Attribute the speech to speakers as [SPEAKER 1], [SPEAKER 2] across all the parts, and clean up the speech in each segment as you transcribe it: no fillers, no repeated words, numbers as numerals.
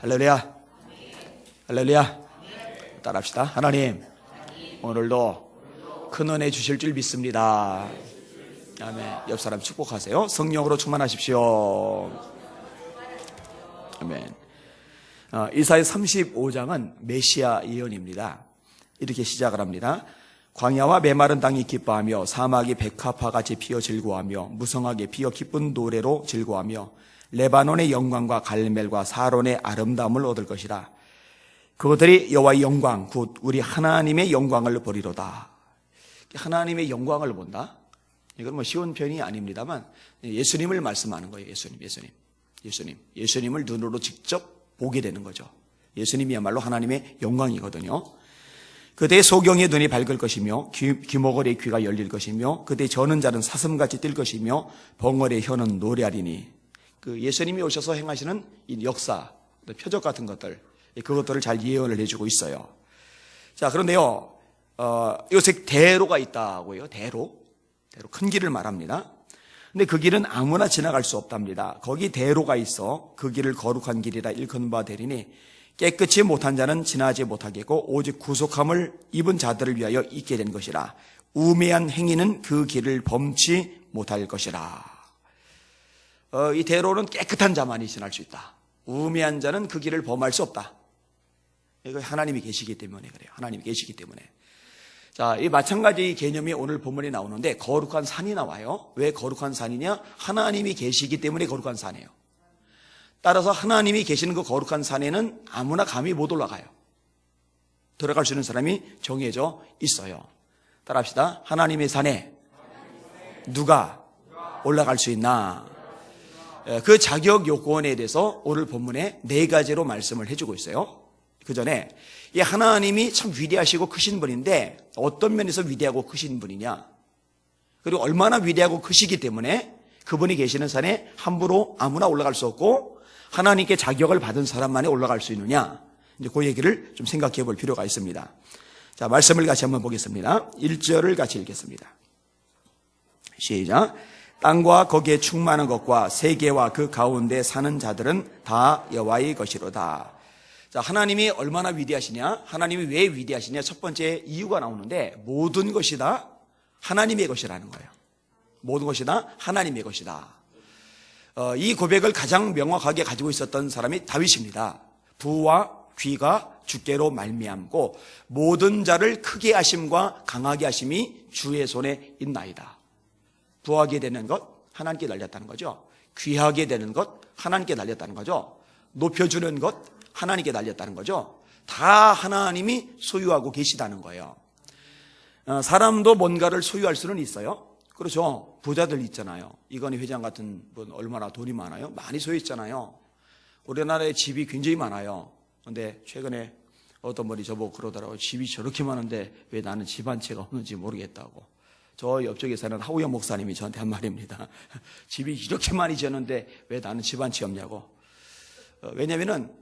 [SPEAKER 1] 할렐루야. 할렐루야. 따라합시다. 하나님, 오늘도 큰 은혜 주실 줄 믿습니다. 아멘. 옆 사람 축복하세요. 성령으로 충만하십시오. 아멘. 이사야 35장은 메시아 예언입니다. 이렇게 시작을 합니다. 광야와 메마른 땅이 기뻐하며 사막이 백합화같이 피어 즐거워하며 무성하게 피어 기쁜 노래로 즐거워하며 레바논의 영광과 갈멜과 사론의 아름다움을 얻을 것이라. 그것들이 여호와의 영광 곧 우리 하나님의 영광을 보리로다. 하나님의 영광을 본다. 이건 뭐 쉬운 표현이 아닙니다만 예수님을 말씀하는 거예요. 예수님을 눈으로 직접 보게 되는 거죠. 예수님이야말로 하나님의 영광이거든요. 그대의 소경의 눈이 밝을 것이며 귀머거리의 귀가 열릴 것이며 그대의 저는 자는 사슴같이 뛸 것이며 벙어리의 혀는 노래하리니. 그 예수님이 오셔서 행하시는 이 역사, 표적 같은 것들, 그것들을 잘 예언을 해주고 있어요. 자, 그런데요, 요새 대로가 있다고요. 대로 큰 길을 말합니다. 근데 그 길은 아무나 지나갈 수 없답니다. 거기 대로가 있어 그 길을 거룩한 길이라 일컫는 바 되리니 깨끗이 못한 자는 지나지 못하겠고 오직 구속함을 입은 자들을 위하여 있게 된 것이라. 우매한 행위는 그 길을 범치 못할 것이라. 이 대로는 깨끗한 자만이 지날 수 있다. 우매한 자는 그 길을 범할 수 없다. 이거 하나님이 계시기 때문에 그래요. 하나님이 계시기 때문에. 자, 이 마찬가지 개념이 오늘 본문에 나오는데 거룩한 산이 나와요. 왜 거룩한 산이냐? 하나님이 계시기 때문에 거룩한 산이에요. 따라서 하나님이 계시는 그 거룩한 산에는 아무나 감히 못 올라가요. 들어갈 수 있는 사람이 정해져 있어요. 따라합시다. 하나님의 산에 누가 올라갈 수 있나? 그 자격 요건에 대해서 오늘 본문에 4가지로 말씀을 해주고 있어요. 그 전에 이 하나님이 참 위대하시고 크신 분인데 어떤 면에서 위대하고 크신 분이냐, 그리고 얼마나 위대하고 크시기 때문에 그분이 계시는 산에 함부로 아무나 올라갈 수 없고 하나님께 자격을 받은 사람만이 올라갈 수 있느냐, 이제 그 얘기를 좀 생각해 볼 필요가 있습니다. 자, 말씀을 같이 한번 보겠습니다. 1절을 같이 읽겠습니다. 시작. 땅과 거기에 충만한 것과 세계와 그 가운데 사는 자들은 다 여호와의 것이로다. 자, 하나님이 얼마나 위대하시냐? 하나님이 왜 위대하시냐? 첫 번째 이유가 나오는데 모든 것이 다 하나님의 것이라는 거예요. 모든 것이 다 하나님의 것이다. 이 고백을 가장 명확하게 가지고 있었던 사람이 다윗입니다. 부와 귀가 주께로 말미암고 모든 자를 크게 하심과 강하게 하심이 주의 손에 있나이다. 부하게 되는 것 하나님께 달렸다는 거죠. 귀하게 되는 것 하나님께 달렸다는 거죠. 높여주는 것 하나님께 달렸다는 거죠. 다 하나님이 소유하고 계시다는 거예요. 사람도 뭔가를 소유할 수는 있어요. 그렇죠. 부자들 있잖아요. 이건희 회장 같은 분 얼마나 돈이 많아요? 많이 소유했잖아요. 우리나라에 집이 굉장히 많아요. 그런데 최근에 어떤 분이 저보고 그러더라고요. 집이 저렇게 많은데 왜 나는 집 한 채가 없는지 모르겠다고. 저 옆쪽에 사는 하우영 목사님이 저한테 한 말입니다. 집이 이렇게 많이 지었는데 왜 나는 집 한 채 없냐고. 왜냐면은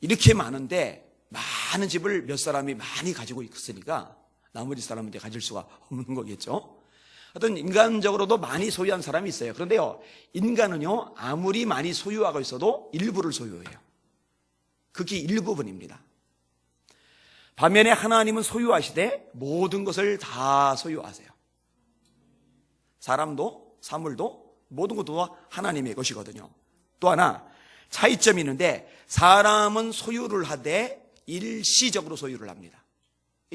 [SPEAKER 1] 이렇게 많은데 많은 집을 몇 사람이 많이 가지고 있으니까 나머지 사람한테 가질 수가 없는 거겠죠. 하여튼 인간적으로도 많이 소유한 사람이 있어요. 그런데요, 인간은요 아무리 많이 소유하고 있어도 일부를 소유해요. 그게 일부분입니다. 반면에 하나님은 소유하시되 모든 것을 다 소유하세요. 사람도 사물도 모든 것도 하나님의 것이거든요. 또 하나 차이점이 있는데 사람은 소유를 하되 일시적으로 소유를 합니다.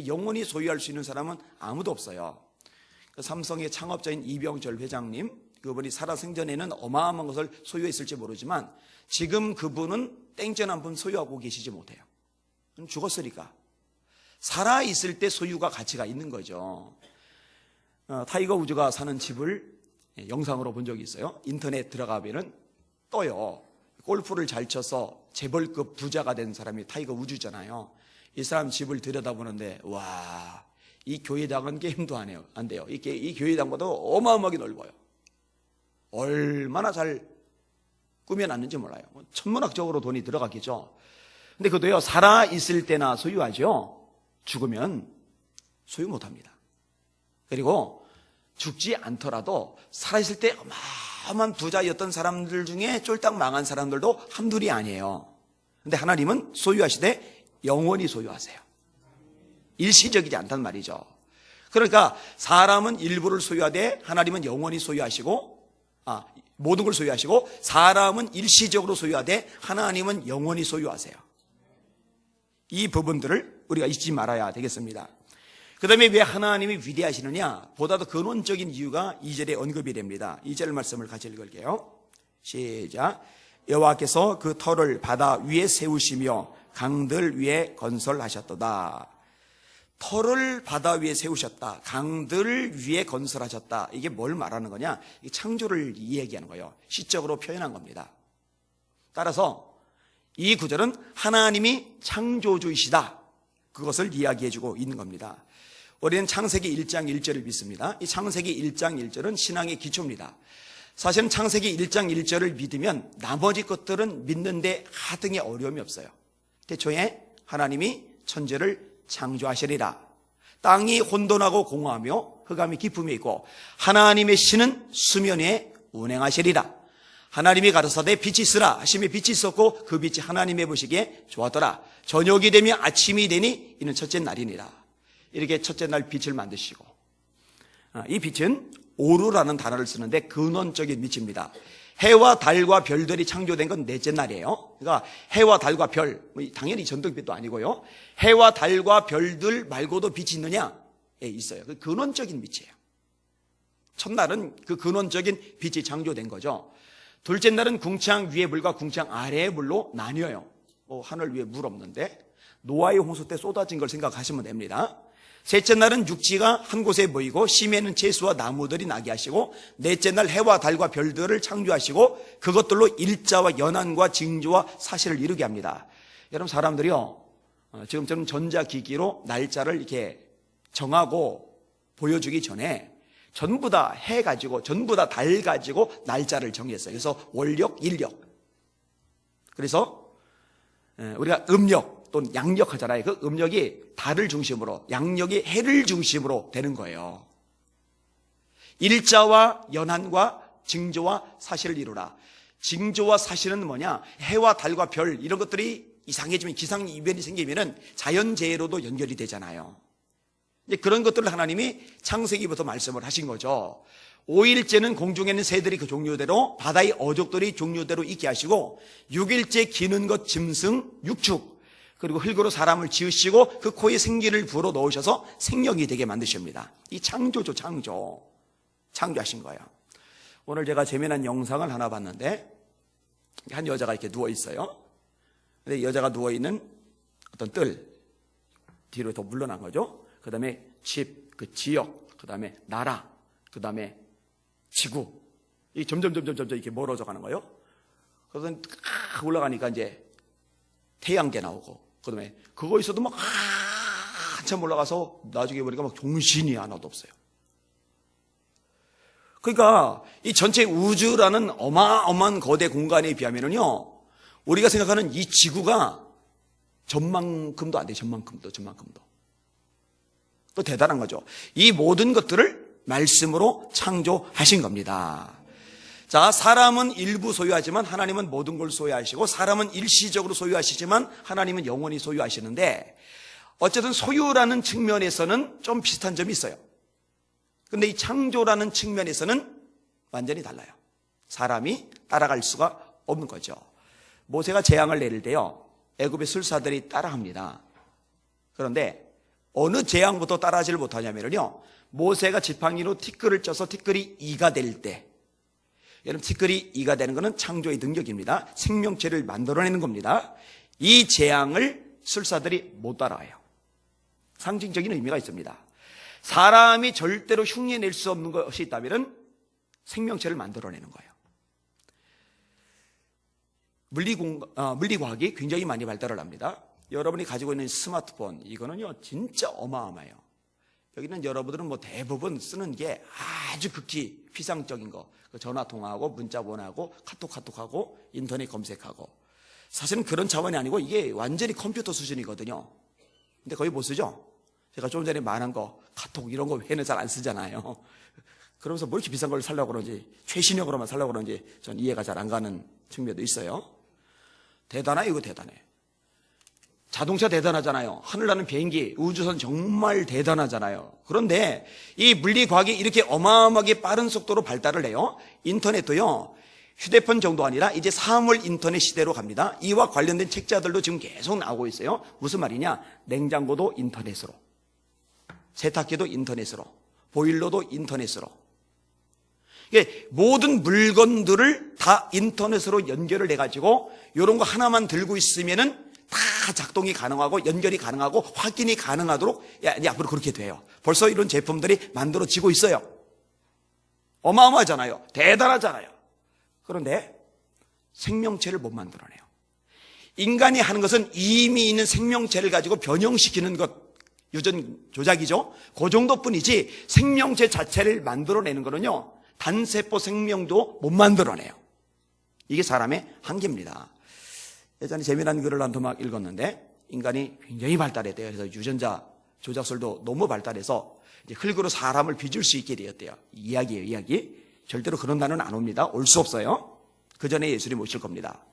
[SPEAKER 1] 영원히 소유할 수 있는 사람은 아무도 없어요. 삼성의 창업자인 이병철 회장님, 그분이 살아생전에는 어마어마한 것을 소유했을지 모르지만 지금 그분은 땡전 한 분 소유하고 계시지 못해요. 죽었으니까. 살아있을 때 소유가 가치가 있는 거죠. 타이거 우즈가 사는 집을 영상으로 본 적이 있어요. 인터넷 들어가면 떠요. 골프를 잘 쳐서 재벌급 부자가 된 사람이 타이거 우즈잖아요. 이 사람 집을 들여다보는데 와, 이 교회당은 게임도 안 해요. 안 돼요. 이 교회당보다 어마어마하게 넓어요. 얼마나 잘 꾸며놨는지 몰라요. 천문학적으로 돈이 들어갔겠죠. 근데 그것도요, 살아있을 때나 소유하죠. 죽으면 소유 못합니다. 그리고 죽지 않더라도 살아있을 때 어마어마한 부자였던 사람들 중에 쫄딱 망한 사람들도 한둘이 아니에요. 근데 하나님은 소유하시되 영원히 소유하세요. 일시적이지 않단 말이죠. 그러니까 사람은 일부를 소유하되 하나님은 영원히 소유하시고, 모든 걸 소유하시고, 사람은 일시적으로 소유하되 하나님은 영원히 소유하세요. 이 부분들을 우리가 잊지 말아야 되겠습니다. 그 다음에 왜 하나님이 위대하시느냐? 보다도 근원적인 이유가 2절에 언급이 됩니다. 2절 말씀을 같이 읽을게요. 시작. 여호와께서 그 터를 바다 위에 세우시며 강들 위에 건설하셨도다. 터를 바다 위에 세우셨다. 강들 위에 건설하셨다. 이게 뭘 말하는 거냐? 창조를 이야기하는 거예요. 시적으로 표현한 겁니다. 따라서 이 구절은 하나님이 창조주이시다. 그것을 이야기해주고 있는 겁니다. 우리는 창세기 1장 1절을 믿습니다. 이 창세기 1장 1절은 신앙의 기초입니다. 사실은 창세기 1장 1절을 믿으면 나머지 것들은 믿는데 하등의 어려움이 없어요. 태초에 하나님이 천지를 창조하시리라. 땅이 혼돈하고 공허하며 흑암이 깊음에 있고 하나님의 신은 수면 위에 운행하시리라. 하나님이 가라사대 빛이 있으라 하시며 빛이 있었고 그 빛이 하나님의 보시기에 좋았더라. 저녁이 되며 아침이 되니 이는 첫째 날이니라. 이렇게 첫째 날 빛을 만드시고, 이 빛은 오루라는 단어를 쓰는데 근원적인 빛입니다. 해와 달과 별들이 창조된 건 넷째 날이에요. 그러니까 해와 달과 별, 당연히 전등빛도 아니고요. 해와 달과 별들 말고도 빛이 있느냐? 예, 있어요. 그 근원적인 빛이에요. 첫날은 그 근원적인 빛이 창조된 거죠. 둘째 날은 궁창 위의 물과 궁창 아래의 물로 나뉘어요. 하늘 위에 물 없는데 노아의 홍수 때 쏟아진 걸 생각하시면 됩니다. 셋째 날은 육지가 한 곳에 모이고 심에는 채소와 나무들이 나게 하시고, 넷째 날 해와 달과 별들을 창조하시고 그것들로 일자와 연한과 징조와 사실을 이루게 합니다. 여러분, 사람들이요, 지금처럼 전자기기로 날짜를 이렇게 정하고 보여주기 전에 전부 다 해 가지고, 전부 다 달 가지고 날짜를 정했어요. 그래서 월력, 일력. 그래서 우리가 음력 또는 양력 하잖아요. 그 음력이 달을 중심으로, 양력이 해를 중심으로 되는 거예요. 일자와 연한과 징조와 사실을 이루라. 징조와 사실은 뭐냐? 해와 달과 별 이런 것들이 이상해지면, 기상이변이 생기면은 자연재해로도 연결이 되잖아요. 이제 그런 것들을 하나님이 창세기부터 말씀을 하신 거죠. 5일째는 공중에 있는 새들이 그 종류대로, 바다의 어족들이 종류대로 있게 하시고, 6일째 기는 것 짐승, 육축, 그리고 흙으로 사람을 지으시고 그 코에 생기를 불어 넣으셔서 생명이 되게 만드십니다. 이 창조죠, 창조. 창조하신 거예요. 오늘 제가 재미난 영상을 하나 봤는데, 한 여자가 이렇게 누워 있어요. 근데 여자가 누워 있는 어떤 뜰 뒤로 더 물러난 거죠. 그 다음에 집, 그 지역, 그 다음에 나라, 그 다음에 지구, 이 점점 이렇게 멀어져 가는 거예요. 그래서 올라가니까 이제 태양계 나오고, 그 다음에 그거 있어도 막 한참 올라가서 나중에 보니까 막 종신이 하나도 없어요. 그러니까 이 전체 우주라는 어마어마한 거대 공간에 비하면은요, 우리가 생각하는 이 지구가 전만큼도 안 돼요. 전만큼도. 또 대단한 거죠. 이 모든 것들을 말씀으로 창조하신 겁니다. 자, 사람은 일부 소유하지만 하나님은 모든 걸 소유하시고, 사람은 일시적으로 소유하시지만 하나님은 영원히 소유하시는데, 어쨌든 소유라는 측면에서는 좀 비슷한 점이 있어요. 근데 이 창조라는 측면에서는 완전히 달라요. 사람이 따라갈 수가 없는 거죠. 모세가 재앙을 내릴 때요, 애굽의 술사들이 따라합니다. 그런데 어느 재앙부터 따라하지를 못하냐면요, 모세가 지팡이로 티끌을 쪄서 티끌이 이가 될 때, 여러분, 티끌이 이가 되는 것은 창조의 능력입니다. 생명체를 만들어내는 겁니다. 이 재앙을 술사들이 못 따라와요. 상징적인 의미가 있습니다. 사람이 절대로 흉내낼 수 없는 것이 있다면 생명체를 만들어내는 거예요. 물리과학이 굉장히 많이 발달을 합니다. 여러분이 가지고 있는 스마트폰, 이거는요 진짜 어마어마해요. 여기는 여러분들은 뭐 대부분 쓰는 게 아주 극히 피상적인 거, 전화 통화하고 문자 보내고 카톡하고 인터넷 검색하고, 사실은 그런 차원이 아니고 이게 완전히 컴퓨터 수준이거든요. 근데 거의 못 쓰죠. 제가 좀 전에 말한 거, 카톡 이런 거 외에는 잘 안 쓰잖아요. 그러면서 뭐 이렇게 비싼 걸 살려고 그러는지, 최신형으로만 살려고 그러는지 전 이해가 잘 안 가는 측면도 있어요. 대단해, 이거 대단해. 자동차 대단하잖아요. 하늘나는 비행기, 우주선 정말 대단하잖아요. 그런데 이 물리과학이 이렇게 어마어마하게 빠른 속도로 발달을 해요. 인터넷도요, 휴대폰 정도 아니라 이제 사물 인터넷 시대로 갑니다. 이와 관련된 책자들도 지금 계속 나오고 있어요. 무슨 말이냐? 냉장고도 인터넷으로, 세탁기도 인터넷으로, 보일러도 인터넷으로. 모든 물건들을 다 인터넷으로 연결을 해가지고 이런 거 하나만 들고 있으면은 다 작동이 가능하고 연결이 가능하고 확인이 가능하도록 이제 앞으로 그렇게 돼요. 벌써 이런 제품들이 만들어지고 있어요. 어마어마하잖아요. 대단하잖아요. 그런데 생명체를 못 만들어내요. 인간이 하는 것은 이미 있는 생명체를 가지고 변형시키는 것, 유전 조작이죠. 그 정도뿐이지 생명체 자체를 만들어내는 거는요, 단세포 생명도 못 만들어내요. 이게 사람의 한계입니다. 예전에 재미난 글을 한 두 막 읽었는데, 인간이 굉장히 발달했대요. 그래서 유전자 조작술도 너무 발달해서 이제 흙으로 사람을 빚을 수 있게 되었대요. 이야기예요, 이야기. 절대로 그런 날은 안 옵니다. 올 수 없어요. 그 전에 예수님 오실 겁니다.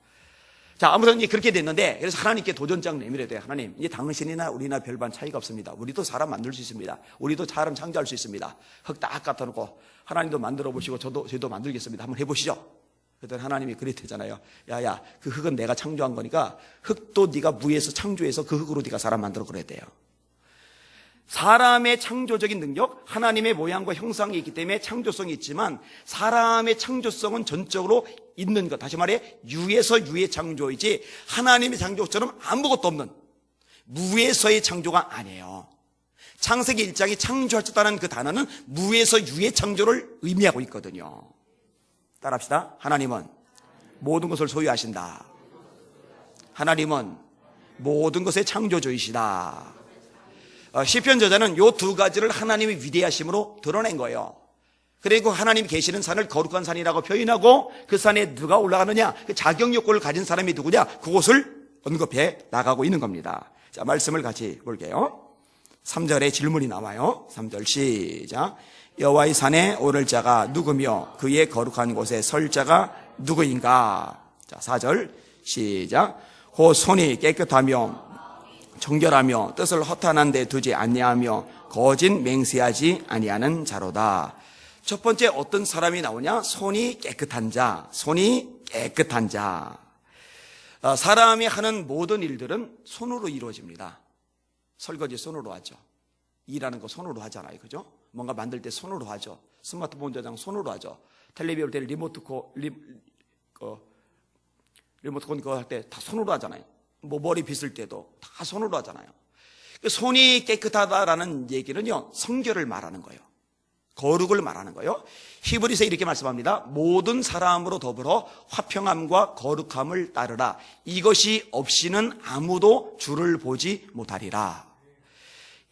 [SPEAKER 1] 자, 아무튼 이제 그렇게 됐는데, 그래서 하나님께 도전장 내밀어야 돼요. 하나님, 이제 당신이나 우리나 별반 차이가 없습니다. 우리도 사람 만들 수 있습니다. 우리도 사람 창조할 수 있습니다. 흙 딱 갖다 놓고 하나님도 만들어 보시고 저도 만들겠습니다. 한번 해보시죠. 그랬더니 하나님이 그랬대잖아요. 야야, 그 흙은 내가 창조한 거니까 흙도 네가 무에서 창조해서 그 흙으로 네가 사람 만들어 그랬대요. 사람의 창조적인 능력, 하나님의 모양과 형상이 있기 때문에 창조성이 있지만 사람의 창조성은 전적으로 있는 것. 다시 말해 유에서 유의 창조이지 하나님의 창조처럼 아무것도 없는 무에서의 창조가 아니에요. 창세기 1장이 창조하셨다는 그 단어는 무에서 유의 창조를 의미하고 있거든요. 따라합시다. 하나님은 모든 것을 소유하신다. 하나님은 모든 것의 창조주이시다. 시편 저자는 이 두 가지를 하나님의 위대하심으로 드러낸 거예요. 그리고 하나님이 계시는 산을 거룩한 산이라고 표현하고 그 산에 누가 올라가느냐, 그 자격 요건을 가진 사람이 누구냐, 그곳을 언급해 나가고 있는 겁니다. 자, 말씀을 같이 볼게요. 3절에 질문이 나와요. 3절 시작. 여호와의 산에 오를 자가 누구며 그의 거룩한 곳에 설 자가 누구인가. 자, 4절 시작. 곧 손이 깨끗하며 정결하며 뜻을 허탄한 데 두지 아니하며 거짓 맹세하지 아니하는 자로다. 첫 번째 어떤 사람이 나오냐? 손이 깨끗한 자, 손이 깨끗한 자. 사람이 하는 모든 일들은 손으로 이루어집니다. 설거지 손으로 하죠. 일하는 거 손으로 하잖아요. 그죠? 뭔가 만들 때 손으로 하죠. 스마트폰 저장 손으로 하죠. 텔레비 볼 때 리모트콘 그거 할 때 다 손으로 하잖아요. 뭐 머리 빗을 때도 다 손으로 하잖아요. 손이 깨끗하다라는 얘기는요, 성결을 말하는 거예요. 거룩을 말하는 거예요. 히브리서에 이렇게 말씀합니다. 모든 사람으로 더불어 화평함과 거룩함을 따르라. 이것이 없이는 아무도 주를 보지 못하리라.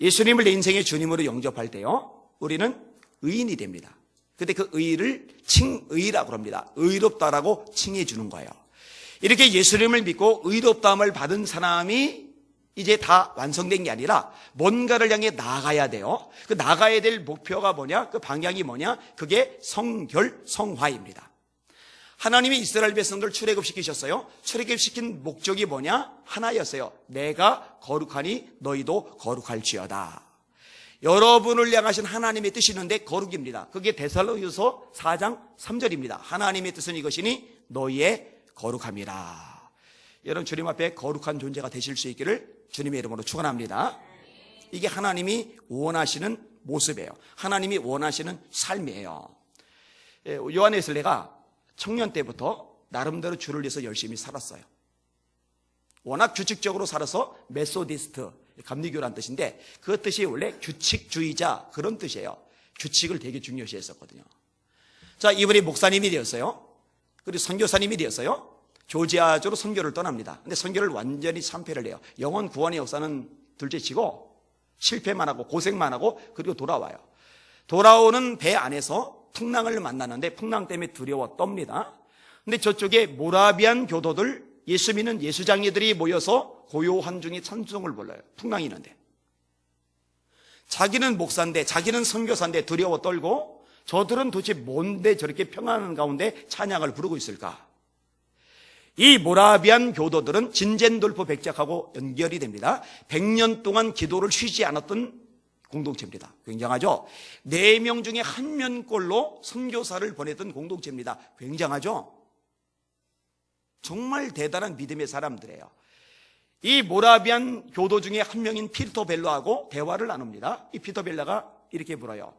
[SPEAKER 1] 예수님을 내 인생의 주님으로 영접할 때요, 우리는 의인이 됩니다. 근데 그 의를 칭의라고 합니다. 의롭다라고 칭해 주는 거예요. 이렇게 예수님을 믿고 의롭다함을 받은 사람이 이제 다 완성된 게 아니라 뭔가를 향해 나아가야 돼요. 그 나가야 될 목표가 뭐냐? 그 방향이 뭐냐? 그게 성결, 성화입니다. 하나님이 이스라엘 백성들 출애굽시키셨어요. 출애굽시킨 목적이 뭐냐? 하나였어요. 내가 거룩하니 너희도 거룩할지어다. 여러분을 향하신 하나님의 뜻이 있는데 거룩입니다. 그게 데살로니가서 4장 3절입니다. 하나님의 뜻은 이것이니 너희의 거룩함이라. 여러분, 주님 앞에 거룩한 존재가 되실 수 있기를 주님의 이름으로 축원합니다. 이게 하나님이 원하시는 모습이에요. 하나님이 원하시는 삶이에요. 요한 웨슬레가 청년 때부터 나름대로 주를 위해서 열심히 살았어요. 워낙 규칙적으로 살아서 메소디스트, 감리교란 뜻인데 그 뜻이 원래 규칙주의자 그런 뜻이에요. 규칙을 되게 중요시했었거든요. 자, 이분이 목사님이 되었어요. 그리고 선교사님이 되었어요. 조지아주로 선교를 떠납니다. 근데 선교를 완전히 참패를 해요. 영혼 구원의 역사는 둘째치고 실패만 하고 고생만 하고 그리고 돌아와요. 돌아오는 배 안에서 풍랑을 만나는데 풍랑 때문에 두려워 떱니다. 근데 저쪽에 모라비안 교도들, 예수 믿는 예수장이들이 모여서 고요한 중에 찬송을 불러요. 풍랑이 있는데. 자기는 목사인데, 자기는 선교사인데 두려워 떨고 저들은 도대체 뭔데 저렇게 평안한 가운데 찬양을 부르고 있을까? 이 모라비안 교도들은 진젠돌프 백작하고 연결이 됩니다. 100년 동안 기도를 쉬지 않았던 공동체입니다. 굉장하죠? 4명 중에 1명꼴로 선교사를 보냈던 공동체입니다. 굉장하죠? 정말 대단한 믿음의 사람들이에요. 이 모라비안 교도 중에 1명인 피터 벨라하고 대화를 나눕니다. 이 피터 벨라가 이렇게 물어요.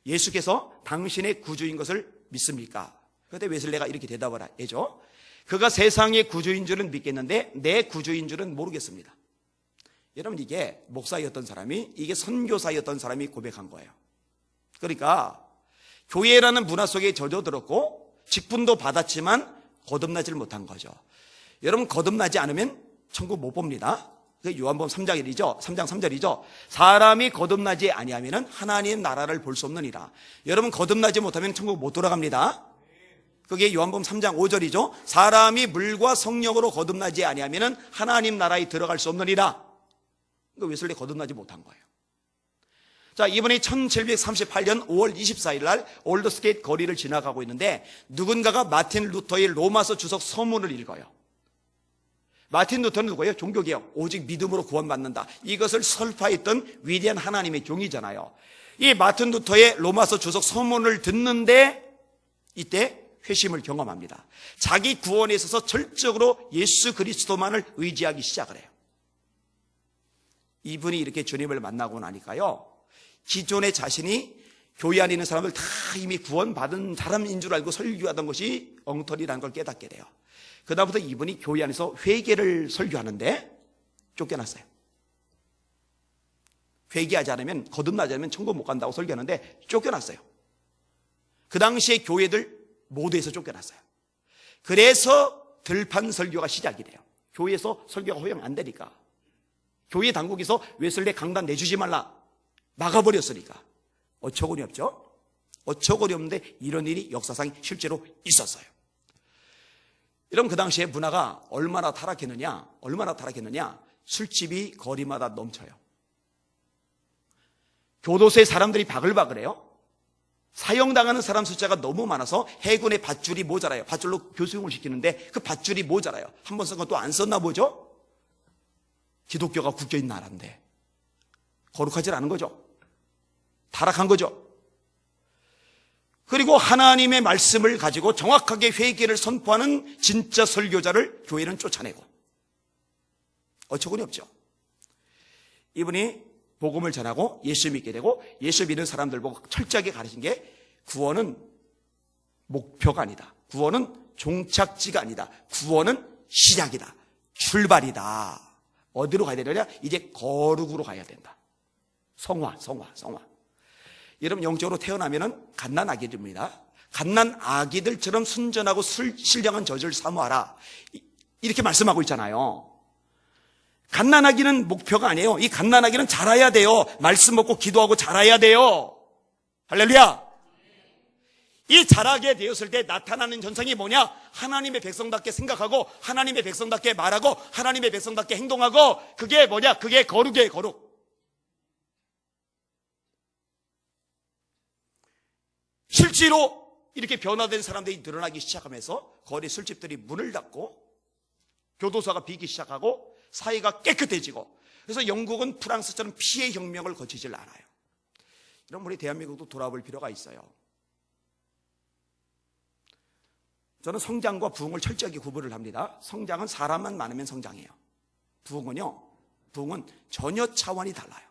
[SPEAKER 1] 예수께서 당신의 구주인 것을 믿습니까? 그때 웨슬레가 이렇게 대답을 해죠. 그가 세상의 구주인 줄은 믿겠는데 내 구주인 줄은 모르겠습니다. 여러분, 이게 목사였던 사람이, 이게 선교사였던 사람이 고백한 거예요. 그러니까 교회라는 문화 속에 젖어들었고 직분도 받았지만 거듭나질 못한 거죠. 여러분, 거듭나지 않으면 천국 못 봅니다. 요한복음 3장 1이죠. 3장 3절이죠. 사람이 거듭나지 아니하면 하나님 나라를 볼 수 없느니라. 여러분, 거듭나지 못하면 천국 못 돌아갑니다. 그게 요한복음 3장 5절이죠. 사람이 물과 성령으로 거듭나지 아니하면 하나님 나라에 들어갈 수 없느니라. 웨슬리 거듭나지 못한 거예요. 자, 이번에 1738년 5월 24일 날 올드스게이트 거리를 지나가고 있는데 누군가가 마틴 루터의 로마서 주석 서문을 읽어요. 마틴 루터는 누구예요? 종교개혁, 오직 믿음으로 구원받는다, 이것을 설파했던 위대한 하나님의 종이잖아요. 이 마틴 루터의 로마서 주석 서문을 듣는데 이때 회심을 경험합니다. 자기 구원에 있어서 절적으로 예수 그리스도만을 의지하기 시작을 해요. 이분이 이렇게 주님을 만나고 나니까요, 기존의 자신이 교회 안에 있는 사람들 다 이미 구원받은 사람인 줄 알고 설교하던 것이 엉터리라는 걸 깨닫게 돼요. 그 다음부터 이분이 교회 안에서 회개를 설교하는데 쫓겨났어요. 회개하지 않으면, 거듭나지 않으면 천국 못 간다고 설교하는데 쫓겨났어요. 그 당시에 교회들 모두에서 쫓겨났어요. 그래서 들판 설교가 시작이 돼요. 교회에서 설교가 허용 안 되니까. 교회 당국에서 웨슬리 강단 내주지 말라 막아버렸으니까. 어처구니 없죠? 어처구니 없는데 이런 일이 역사상 실제로 있었어요. 여러분, 그 당시에 문화가 얼마나 타락했느냐, 술집이 거리마다 넘쳐요. 교도소에 사람들이 바글바글해요. 사형당하는 사람 숫자가 너무 많아서 해군의 밧줄이 모자라요. 밧줄로 교수용을 시키는데 그 밧줄이 모자라요. 한 번 쓴 건 또 안 썼나 보죠? 기독교가 국교인 나라인데 거룩하지 않은 거죠. 타락한 거죠. 그리고 하나님의 말씀을 가지고 정확하게 회개를 선포하는 진짜 설교자를 교회는 쫓아내고, 어처구니 없죠. 이분이 복음을 전하고 예수 믿게 되고, 예수 믿는 사람들 보고 철저하게 가르친 게 구원은 목표가 아니다, 구원은 종착지가 아니다, 구원은 시작이다, 출발이다. 어디로 가야 되느냐? 이제 거룩으로 가야 된다. 성화. 여러분, 영적으로 태어나면은 갓난아기들입니다. 갓난아기들처럼 순전하고 신령한 젖을 사모하라, 이렇게 말씀하고 있잖아요. 갓난아기는 목표가 아니에요. 이 갓난아기는 자라야 돼요. 말씀 먹고 기도하고 자라야 돼요. 할렐루야. 이 자라게 되었을 때 나타나는 현상이 뭐냐? 하나님의 백성답게 생각하고, 하나님의 백성답게 말하고, 하나님의 백성답게 행동하고. 그게 뭐냐? 그게 거룩이에요. 거룩. 실제로 이렇게 변화된 사람들이 늘어나기 시작하면서 거리 술집들이 문을 닫고 교도소가 비기 시작하고 사회가 깨끗해지고, 그래서 영국은 프랑스처럼 피해 혁명을 거치질 않아요. 이런 우리 대한민국도 돌아볼 필요가 있어요. 저는 성장과 부흥을 철저하게 구분을 합니다. 성장은 사람만 많으면 성장해요. 부흥은 전혀 차원이 달라요.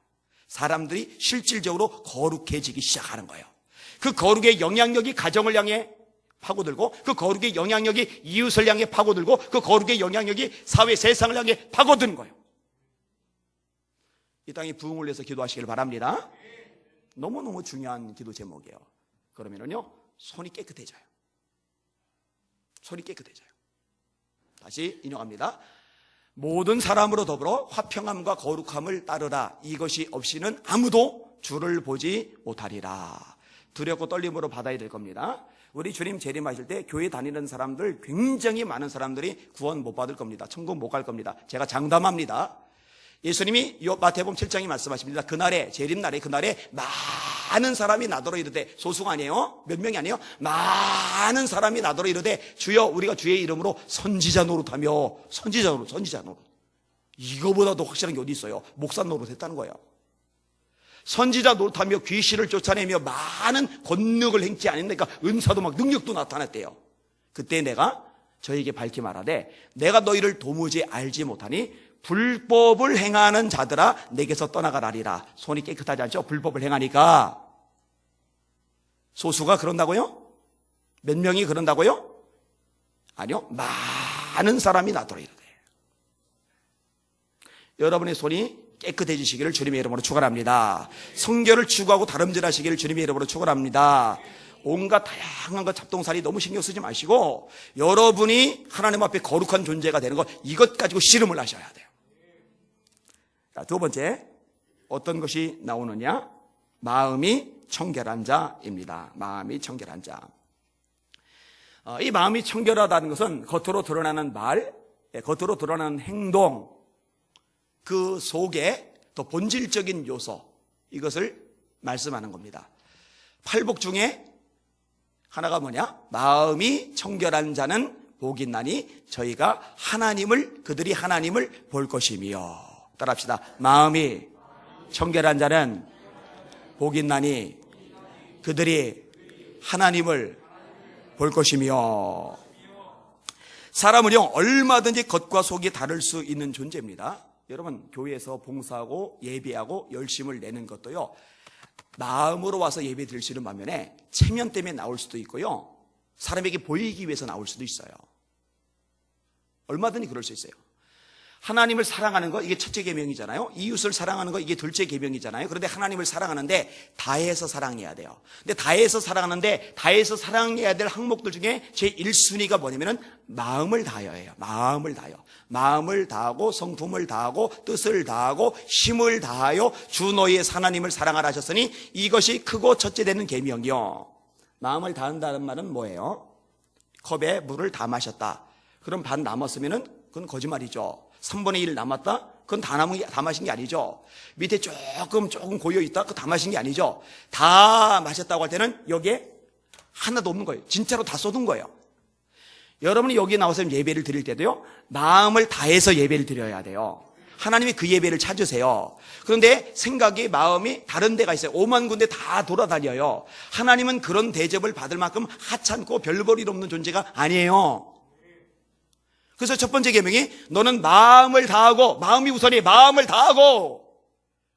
[SPEAKER 1] 사람들이 실질적으로 거룩해지기 시작하는 거예요. 그 거룩의 영향력이 가정을 향해 파고들고, 그 거룩의 영향력이 이웃을 향해 파고들고, 그 거룩의 영향력이 사회 세상을 향해 파고드는 거예요. 이 땅에 부흥을 위해서 기도하시길 바랍니다. 너무너무 중요한 기도 제목이에요. 그러면은요, 손이 깨끗해져요. 다시 인용합니다. 모든 사람으로 더불어 화평함과 거룩함을 따르라. 이것이 없이는 아무도 주를 보지 못하리라. 두렵고 떨림으로 받아야 될 겁니다. 우리 주님 재림하실 때 교회 다니는 사람들, 굉장히 많은 사람들이 구원 못 받을 겁니다. 천국 못 갈 겁니다. 제가 장담합니다. 예수님이 마태복음 7장에 말씀하십니다. 그날에, 재림날에, 그날에 많은 사람이 나더러 이르되, 소수가 아니에요? 몇 명이 아니에요? 많은 사람이 나더러 이르되 주여 우리가 주의 이름으로 선지자 노릇하며, 선지자 노릇. 이거보다 더 확실한 게 어디 있어요? 목사 노릇 했다는 거예요. 선지자 노릇하며 귀신을 쫓아내며 많은 권능을 행치 아닙니까? 은사도 막 능력도 나타났대요. 그때 내가 저에게 밝히 말하되 내가 너희를 도무지 알지 못하니 불법을 행하는 자들아 내게서 떠나가라리라. 손이 깨끗하지 않죠? 불법을 행하니까. 소수가 그런다고요? 몇 명이 그런다고요? 아니요, 많은 사람이 나더러 이르되. 여러분의 손이 깨끗해지시기를 주님의 이름으로 축원합니다. 성결을 추구하고 다름질하시기를 주님의 이름으로 축원합니다. 온갖 다양한 것 잡동사니 너무 신경 쓰지 마시고 여러분이 하나님 앞에 거룩한 존재가 되는 것, 이것 가지고 씨름을 하셔야 돼요. 자, 두 번째, 어떤 것이 나오느냐? 마음이 청결한 자입니다. 마음이 청결한 자. 이 마음이 청결하다는 것은 겉으로 드러나는 말, 겉으로 드러나는 행동, 그 속에 더 본질적인 요소, 이것을 말씀하는 겁니다. 팔복 중에 하나가 뭐냐? 마음이 청결한 자는 복이 있나니 저희가 그들이 하나님을 볼 것이며. 따라합시다. 마음이 청결한 자는 복이 있나니 그들이 하나님을 볼 것이며. 사람은요, 얼마든지 겉과 속이 다를 수 있는 존재입니다. 여러분, 교회에서 봉사하고 예배하고 열심을 내는 것도요, 마음으로 와서 예배 드릴 수 있는 반면에 체면 때문에 나올 수도 있고요, 사람에게 보이기 위해서 나올 수도 있어요. 얼마든지 그럴 수 있어요. 하나님을 사랑하는 거, 이게 첫째 계명이잖아요. 이웃을 사랑하는 거, 이게 둘째 계명이잖아요. 그런데 하나님을 사랑하는데 다해서 사랑해야 돼요. 근데 다해서 사랑해야 될 항목들 중에 제 1순위가 뭐냐면은 마음을 다하여예요. 마음을 다하여. 마음을 다하고 성품을 다하고 뜻을 다하고 힘을 다하여 주 너희의 하나님을 사랑하라 하셨으니 이것이 크고 첫째 되는 계명이요. 마음을 다한다는 말은 뭐예요? 컵에 물을 다 마셨다. 그럼 반 남았으면은 그건 거짓말이죠. 3분의 1 남았다? 그건 다 마신 게 아니죠. 밑에 조금 고여있다? 그거 다 마신 게 아니죠. 다 마셨다고 할 때는 여기에 하나도 없는 거예요. 진짜로 다 쏟은 거예요. 여러분이 여기 나와서 예배를 드릴 때도요, 마음을 다해서 예배를 드려야 돼요. 하나님이 그 예배를 찾으세요. 그런데 생각이, 마음이 다른 데가 있어요. 5만 군데 다 돌아다녀요. 하나님은 그런 대접을 받을 만큼 하찮고 별볼일 없는 존재가 아니에요. 그래서 첫 번째 계명이 너는 마음을 다하고, 마음이 우선이 마음을 다하고,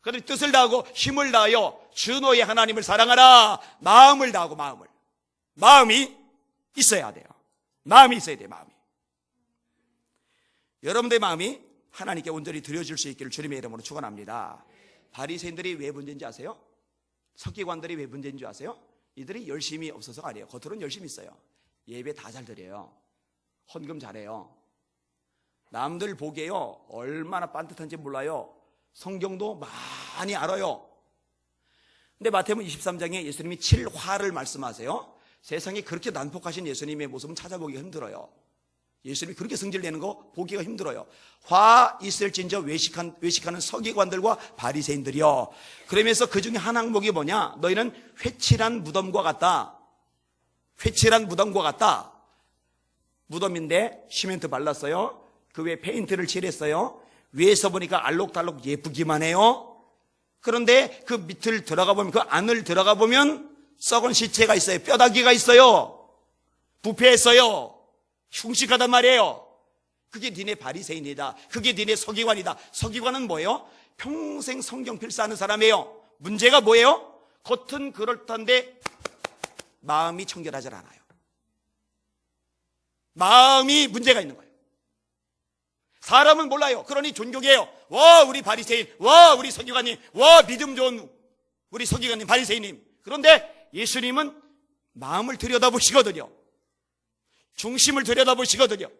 [SPEAKER 1] 그다음에 뜻을 다하고 힘을 다하여 주 너의 하나님을 사랑하라. 마음을 다하고 마음이 있어야 돼요. 마음이 있어야 돼요. 마음이. 여러분들의 마음이 하나님께 온전히 드려질 수 있기를 주님의 이름으로 축원합니다. 바리새인들이 왜 문제인지 아세요? 서기관들이 왜 문제인 줄 아세요? 이들이 열심이 없어서가 아니에요. 겉으로는 열심히 있어요. 예배 다 잘 드려요. 헌금 잘해요. 남들 보기에요, 얼마나 빤듯한지 몰라요. 성경도 많이 알아요. 근데 마태복음 23장에 예수님이 7화를 말씀하세요. 세상에 그렇게 난폭하신 예수님의 모습은 찾아보기가 힘들어요. 예수님이 그렇게 성질내는 거 보기가 힘들어요. 화 있을진저 외식하는 서기관들과 바리새인들이요. 그러면서 그 중에 한 항목이 뭐냐? 너희는 회칠한 무덤과 같다. 회칠한 무덤과 같다. 무덤인데 시멘트 발랐어요. 그 위에 페인트를 칠했어요. 위에서 보니까 알록달록 예쁘기만 해요. 그런데 그 밑을 들어가 보면, 그 안을 들어가 보면 썩은 시체가 있어요. 뼈다귀가 있어요. 부패했어요. 흉측하단 말이에요. 그게 니네 바리새인이다. 그게 니네 서기관이다. 서기관은 뭐예요? 평생 성경 필사하는 사람이에요. 문제가 뭐예요? 겉은 그럴듯한데 마음이 청결하지 않아요. 마음이 문제가 있는 거예요. 사람은 몰라요. 그러니 존경해요. 와, 우리 바리새인, 와, 우리 서기관님, 와, 믿음 좋은 우리 서기관님, 바리새인님. 그런데 예수님은 마음을 들여다보시거든요. 중심을 들여다보시거든요.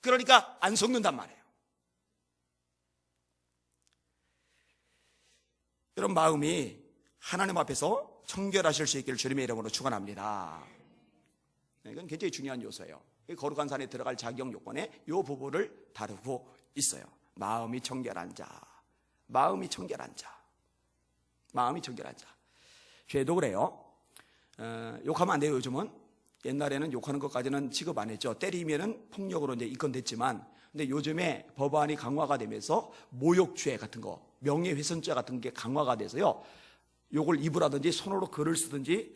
[SPEAKER 1] 그러니까 안 속는단 말이에요. 여러분, 마음이 하나님 앞에서 청결하실 수 있기를 주님의 이름으로 축원합니다. 이건 굉장히 중요한 요소예요. 거룩한 산에 들어갈 자격 요건에 이 부분을 다루고 있어요. 마음이 청결한 자, 마음이 청결한 자, 마음이 청결한 자. 죄도 그래요. 욕하면 안 돼요, 요즘은. 옛날에는 욕하는 것까지는 취급 안 했죠. 때리면은 폭력으로 이제 입건됐지만, 근데 요즘에 법안이 강화가 되면서 모욕죄 같은 거, 명예훼손죄 같은 게 강화가 돼서요. 욕을 입으라든지 손으로 글을 쓰든지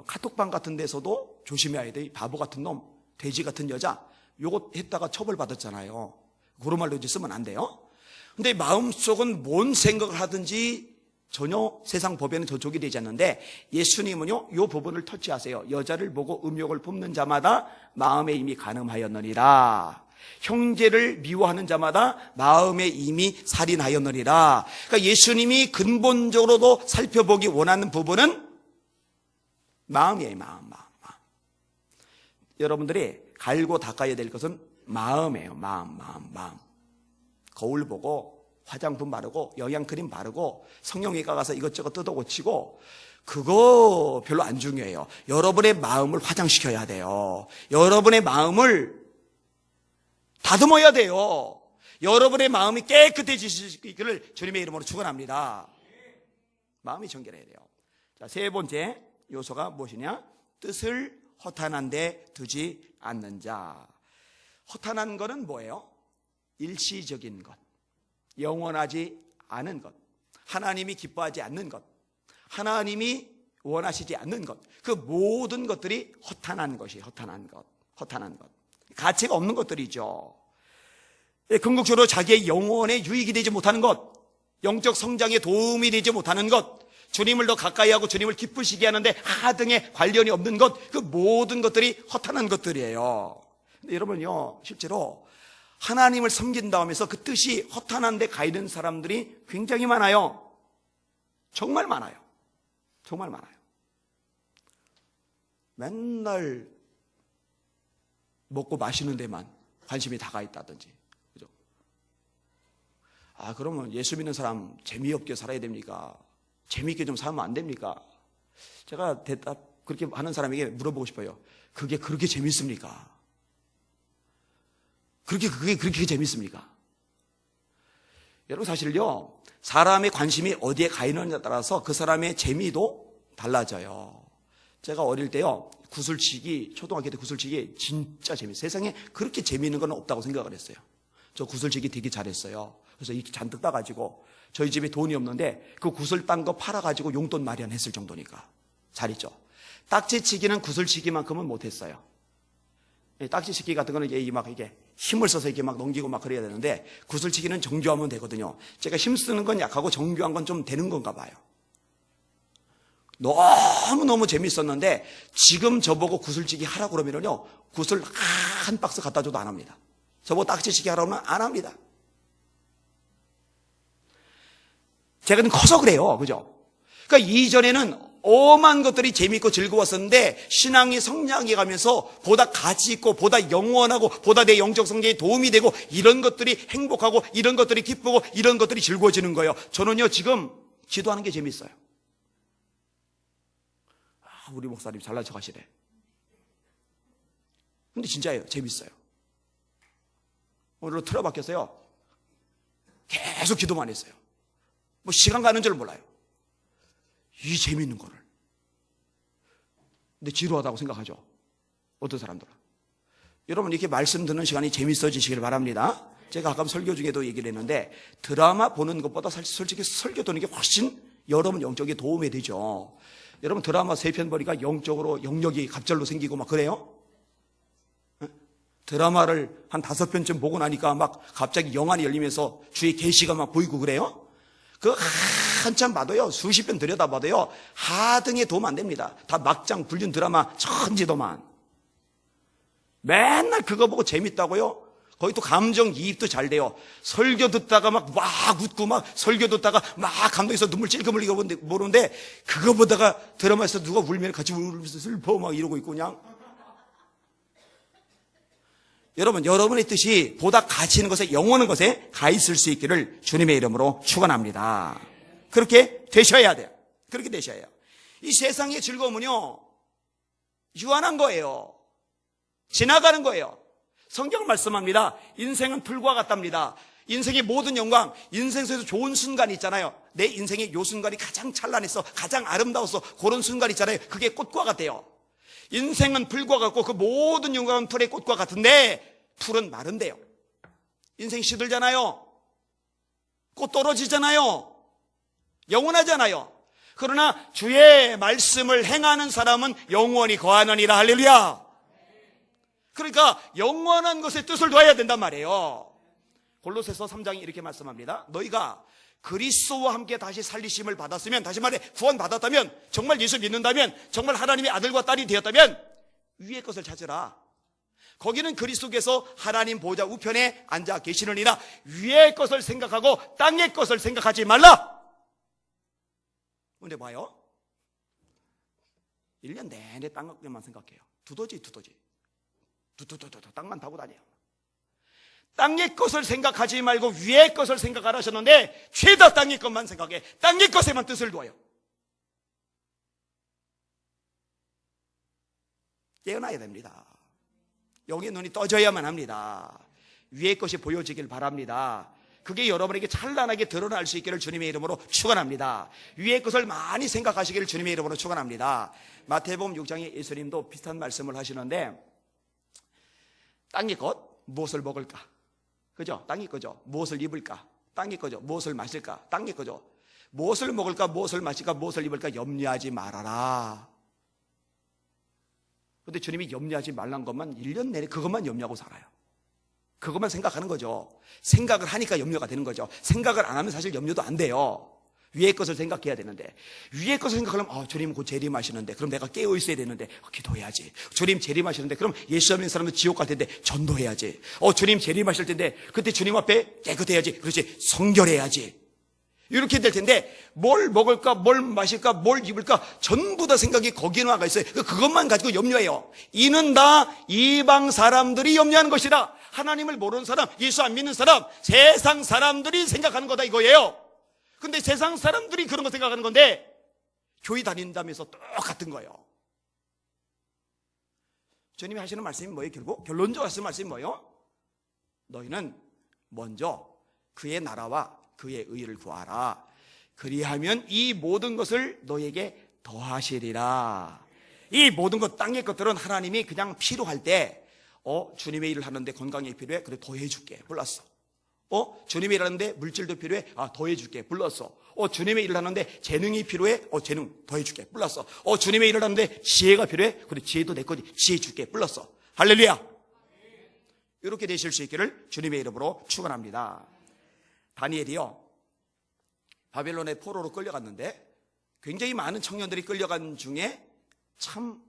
[SPEAKER 1] 카톡방 같은 데서도 조심해야 돼. 바보 같은 놈, 돼지 같은 여자, 요거 했다가 처벌받았잖아요. 그런 말로 이제 쓰면 안 돼요. 근데 마음속은 뭔 생각을 하든지 전혀 세상 법에는 저촉이 되지 않는데, 예수님은요, 이 부분을 터치하세요. 여자를 보고 음욕을 품는 자마다 마음에 이미 간음하였느니라. 형제를 미워하는 자마다 마음에 이미 살인하였느니라. 그러니까 예수님이 근본적으로도 살펴보기 원하는 부분은 마음이에요. 마음. 여러분들이 갈고 닦아야 될 것은 마음이에요. 마음. 거울 보고 화장품 바르고 영양크림 바르고 성형외과 가서 이것저것 뜯어 고치고 그거 별로 안 중요해요. 여러분의 마음을 화장시켜야 돼요. 여러분의 마음을 다듬어야 돼요. 여러분의 마음이 깨끗해지시기를 주님의 이름으로 축원합니다. 마음이 정결해야 돼요. 자, 세 번째 요소가 무엇이냐? 뜻을 허탄한 데 두지 않는 자. 허탄한 것은 뭐예요? 일시적인 것, 영원하지 않은 것, 하나님이 기뻐하지 않는 것, 하나님이 원하시지 않는 것, 그 모든 것들이 허탄한 것이에요. 허탄한 것. 가치가 없는 것들이죠. 궁극적으로 자기의 영혼에 유익이 되지 못하는 것, 영적 성장에 도움이 되지 못하는 것, 주님을 더 가까이 하고 주님을 기쁘시게 하는데 하등에 관련이 없는 것, 그 모든 것들이 허탄한 것들이에요. 근데 여러분요, 실제로 하나님을 섬긴다 하면서 그 뜻이 허탄한 데 가 있는 사람들이 굉장히 많아요. 정말 많아요. 맨날 먹고 마시는 데만 관심이 다 가 있다든지. 그죠? 그러면 예수 믿는 사람 재미없게 살아야 됩니까? 재미있게 좀 살면 안 됩니까? 제가 대답 그렇게 하는 사람에게 물어보고 싶어요. 그게 그렇게 재밌습니까? 그게 그렇게 재밌습니까? 여러분, 사실요, 사람의 관심이 어디에 가 있느냐에 따라서 그 사람의 재미도 달라져요. 제가 어릴 때요, 구슬치기, 초등학교 때 구슬치기 진짜 재밌어요. 세상에 그렇게 재미있는 건 없다고 생각을 했어요. 저 구슬치기 되게 잘했어요. 그래서 이렇게 잔뜩 따가지고 저희 집에 돈이 없는데 그 구슬 딴 거 팔아가지고 용돈 마련했을 정도니까 잘했죠. 딱지치기는 구슬치기만큼은 못했어요. 딱지치기 같은 거는 이게 힘을 써서 이렇게 막 넘기고 막 그래야 되는데, 구슬치기는 정교하면 되거든요. 제가 힘쓰는 건 약하고 정교한 건 좀 되는 건가 봐요. 너무너무 재밌었는데 지금 저보고 구슬치기 하라고 그러면요, 구슬 한 박스 갖다 줘도 안 합니다. 저보고 딱지치기 하라고 하면 안 합니다. 제가 커서 그래요. 그죠? 그러니까 이전에는 엄한 것들이 재미있고 즐거웠었는데 신앙이 성장해 가면서 보다 가치 있고 보다 영원하고 보다 내 영적 성장에 도움이 되고 이런 것들이 행복하고 이런 것들이 기쁘고 이런 것들이 즐거워지는 거예요. 저는요, 지금 기도하는 게 재밌어요. 우리 목사님 잘난 척 하시네. 근데 진짜예요. 재밌어요. 오늘로 틀어박혔어요. 계속 기도만 했어요. 시간 가는 줄 몰라요. 이 재미있는 거를. 근데 지루하다고 생각하죠. 어떤 사람들은. 여러분, 이렇게 말씀 듣는 시간이 재밌어지시길 바랍니다. 제가 가끔 설교 중에도 얘기를 했는데, 드라마 보는 것보다 솔직히 설교 듣는 게 훨씬 여러분 영적에 도움이 되죠. 여러분, 드라마 3편 보니까 영적으로 영역이 갑절로 생기고 막 그래요? 드라마를 한 5편쯤 보고 나니까 막 갑자기 영안이 열리면서 주의 계시가 막 보이고 그래요? 그 한참 봐도요, 수십 편 들여다봐도요, 하등에 도움 안 됩니다. 다 막장 불륜 드라마 천지도만. 맨날 그거 보고 재밌다고요? 거기 또 감정이입도 잘 돼요. 설교 듣다가 막 웃고 막 설교 듣다가 막 감동해서 눈물 찔끔 흘리고 모르는데, 그거 보다가 드라마에서 누가 울면 같이 울면서 슬퍼 막 이러고 있고 그냥. 여러분, 여러분의 뜻이 보다 가치 있는 것에, 영원한 것에 가 있을 수 있기를 주님의 이름으로 축원합니다. 그렇게 되셔야 돼요. 그렇게 되셔야 해요. 이 세상의 즐거움은요, 유한한 거예요. 지나가는 거예요. 성경은 말씀합니다. 인생은 풀과 같답니다. 인생의 모든 영광, 인생 속에서 좋은 순간이 있잖아요. 내 인생의 요 순간이 가장 찬란했어, 가장 아름다웠어, 그런 순간 있잖아요. 그게 꽃과 같대요. 인생은 풀과 같고 그 모든 영광은 풀의 꽃과 같은데 풀은 마른대요. 인생 시들잖아요. 꽃 떨어지잖아요. 영원하잖아요. 그러나 주의 말씀을 행하는 사람은 영원히 거하느니라. 할렐루야. 그러니까 영원한 것에 뜻을 둬야 된단 말이에요. 골로새서 3장이 이렇게 말씀합니다. 너희가 그리스도와 함께 다시 살리심을 받았으면, 다시 말해 구원 받았다면, 정말 예수 믿는다면, 정말 하나님의 아들과 딸이 되었다면 위의 것을 찾으라. 거기는 그리스도께서 하나님 보좌 우편에 앉아 계시느니라. 위의 것을 생각하고 땅의 것을 생각하지 말라. 근데 봐요, 1년 내내 땅만 생각해요. 두더지 땅만 타고 다녀요. 땅의 것을 생각하지 말고 위의 것을 생각하라 하셨는데 죄다 땅의 것만 생각해. 땅의 것에만 뜻을 둬요. 깨어나야 됩니다. 영의 눈이 떠져야만 합니다. 위의 것이 보여지길 바랍니다. 그게 여러분에게 찬란하게 드러날 수 있기를 주님의 이름으로 축원합니다. 위의 것을 많이 생각하시기를 주님의 이름으로 축원합니다. 마태복음 6장에 예수님도 비슷한 말씀을 하시는데, 땅의 것 무엇을 먹을까? 그죠? 땅의 거죠. 무엇을 입을까? 땅의 거죠. 무엇을 마실까? 땅의 거죠. 무엇을 먹을까? 무엇을 마실까? 무엇을 입을까? 염려하지 말아라. 그런데 주님이 염려하지 말란 것만 1년 내내 그것만 염려하고 살아요. 그것만 생각하는 거죠. 생각을 하니까 염려가 되는 거죠. 생각을 안 하면 사실 염려도 안 돼요. 위의 것을 생각해야 되는데, 위의 것을 생각하려면 주님 곧 재림하시는데 그럼 내가 깨어 있어야 되는데 기도해야지. 주님 재림하시는데 그럼 예수 믿는 사람은 지옥 갈 텐데 전도해야지. 주님 재림하실 텐데 그때 주님 앞에 깨끗해야지. 그렇지, 성결해야지. 이렇게 될 텐데 뭘 먹을까, 뭘 마실까, 뭘 입을까 전부 다 생각이 거기에 나가 있어요. 그것만 가지고 염려해요. 이는 다 이방 사람들이 염려하는 것이라. 하나님을 모르는 사람, 예수 안 믿는 사람, 세상 사람들이 생각하는 거다 이거예요. 근데 세상 사람들이 그런 거 생각하는 건데 교회 다닌다면서 똑같은 거예요. 주님이 하시는 말씀이 뭐예요? 결국 결론적으로 하시는 말씀이 뭐예요? 너희는 먼저 그의 나라와 그의 의를 구하라. 그리하면 이 모든 것을 너에게 더하시리라. 이 모든 것, 땅의 것들은 하나님이 그냥 필요할 때 주님의 일을 하는데 건강이 필요해? 그래 더해줄게. 불렀어. 주님의 일을 하는데 물질도 필요해? 더해줄게. 불렀어. 주님의 일을 하는데 재능이 필요해? 재능 더해줄게. 불렀어. 주님의 일을 하는데 지혜가 필요해? 그래 지혜도 내 거지. 지혜 줄게. 불렀어. 할렐루야. 이렇게 되실 수 있기를 주님의 이름으로 축원합니다. 다니엘이요, 바벨론의 포로로 끌려갔는데 굉장히 많은 청년들이 끌려간 중에 참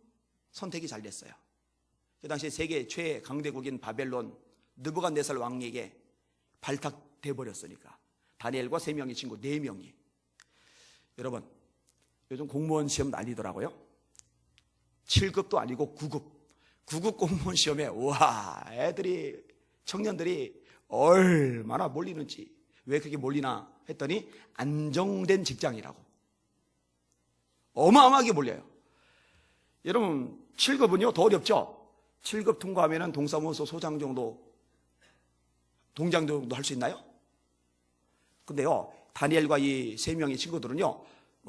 [SPEAKER 1] 선택이 잘 됐어요. 그 당시에 세계 최 강대국인 바벨론 느부갓네살 왕에게 발탁돼 버렸으니까 다니엘과 3명의 친구 4명이. 여러분, 요즘 공무원 시험 난리더라고요. 7급도 아니고 9급 공무원 시험에 와, 청년들이 얼마나 몰리는지. 왜 그렇게 몰리나 했더니 안정된 직장이라고 어마어마하게 몰려요. 여러분, 7급은요 더 어렵죠. 7급 통과하면 동사무소 소장 정도, 동장 정도 할 수 있나요? 근데요, 다니엘과 이 3명의 친구들은요,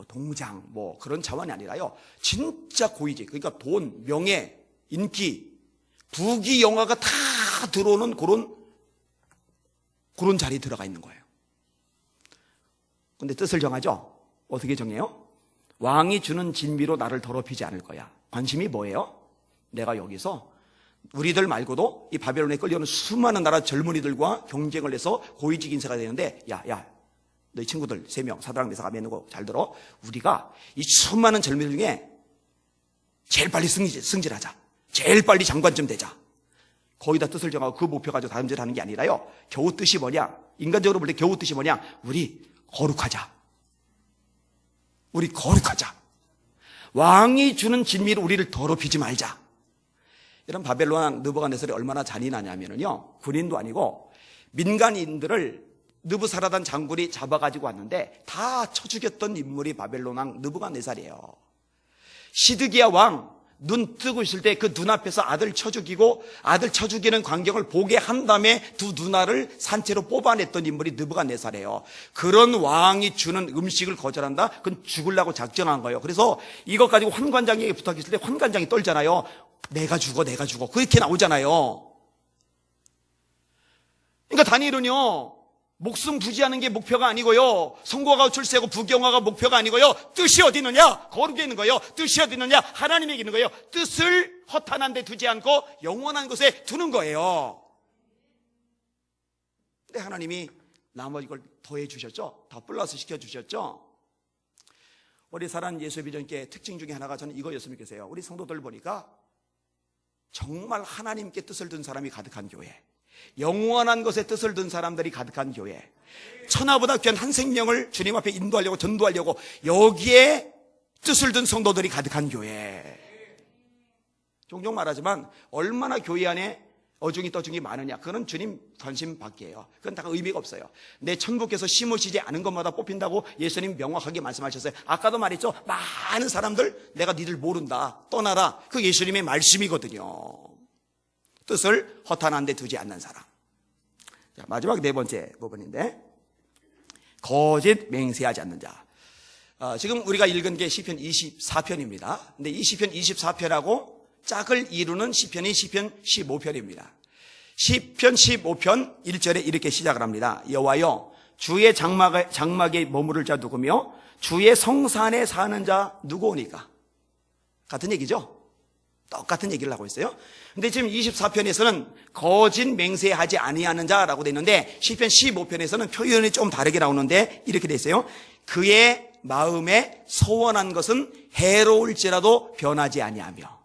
[SPEAKER 1] 동장 그런 자원이 아니라요, 진짜 고위직, 그러니까 돈, 명예, 인기, 부귀 영화가 다 들어오는 그런 자리에 들어가 있는 거예요. 근데 뜻을 정하죠. 어떻게 정해요? 왕이 주는 진미로 나를 더럽히지 않을 거야. 관심이 뭐예요? 내가 여기서 우리들 말고도 이 바벨론에 끌려오는 수많은 나라 젊은이들과 경쟁을 해서 고위직 인사가 되는데, 야, 너희 친구들 3명 사드락 메삭 아벤느고 잘 들어. 우리가 이 수많은 젊은이들 중에 제일 빨리 승진하자. 제일 빨리 장관쯤 되자. 거기다 뜻을 정하고 그 목표 가지고 다름질 하는 게 아니라요, 겨우 뜻이 뭐냐, 인간적으로 볼 때 겨우 뜻이 뭐냐, 우리 거룩하자. 왕이 주는 진미로 우리를 더럽히지 말자. 이런 바벨론 왕 느부갓네살이 얼마나 잔인하냐면요, 군인도 아니고 민간인들을 느부사라단 장군이 잡아가지고 왔는데 다 쳐 죽였던 인물이 바벨론 왕 느부갓네살이에요. 시드기야 왕 눈 뜨고 있을 때 그 눈앞에서 아들 쳐 죽이고 아들 쳐 죽이는 광경을 보게 한 다음에 두 누나를 산채로 뽑아냈던 인물이 느부갓네살이에요. 그런 왕이 주는 음식을 거절한다? 그건 죽으려고 작정한 거예요. 그래서 이것 가지고 환관장에게 부탁했을 때 환관장이 떨잖아요. 내가 죽어 그렇게 나오잖아요. 그러니까 다니엘은요, 목숨 부지하는 게 목표가 아니고요, 성과가 출세하고 부경화가 목표가 아니고요, 뜻이 어디 있느냐? 거룩에 있는 거예요. 뜻이 어디 있느냐? 하나님에게 있는 거예요. 뜻을 허탄한 데 두지 않고 영원한 곳에 두는 거예요. 근데 하나님이 나머지 걸 더해 주셨죠? 더 플러스 시켜 주셨죠? 우리 사랑 예수의 비전교회 특징 중에 하나가 저는 이거였으면 좋겠어요. 우리 성도들 보니까 정말 하나님께 뜻을 둔 사람이 가득한 교회, 영원한 것에 뜻을 둔 사람들이 가득한 교회, 천하보다 귀한 한 생명을 주님 앞에 인도하려고 전도하려고 여기에 뜻을 둔 성도들이 가득한 교회. 종종 말하지만 얼마나 교회 안에 어중이 떠중이 많으냐, 그거는 주님 관심 밖이에요. 그건 다 의미가 없어요. 내 천국에서 심으시지 않은 것마다 뽑힌다고 예수님 명확하게 말씀하셨어요. 아까도 말했죠. 많은 사람들 내가 니들 모른다, 떠나라. 그 예수님의 말씀이거든요. 뜻을 허탄한 데 두지 않는 사람. 자, 마지막 네 번째 부분인데, 거짓 맹세하지 않는 자. 지금 우리가 읽은 게 시편 24편입니다. 근데 이 시편 24편하고 짝을 이루는 시편이 시편 15편입니다. 시편 15편 1절에 이렇게 시작을 합니다. 여호와여, 주의 장막에 머무를 자 누구며 주의 성산에 사는 자 누구오니까? 같은 얘기죠? 똑같은 얘기를 하고 있어요. 근데 지금 24편에서는 거짓 맹세하지 아니하는 자라고 되어 있는데, 시편 15편에서는 표현이 좀 다르게 나오는데 이렇게 되어 있어요. 그의 마음에 소원한 것은 해로울지라도 변하지 아니하며.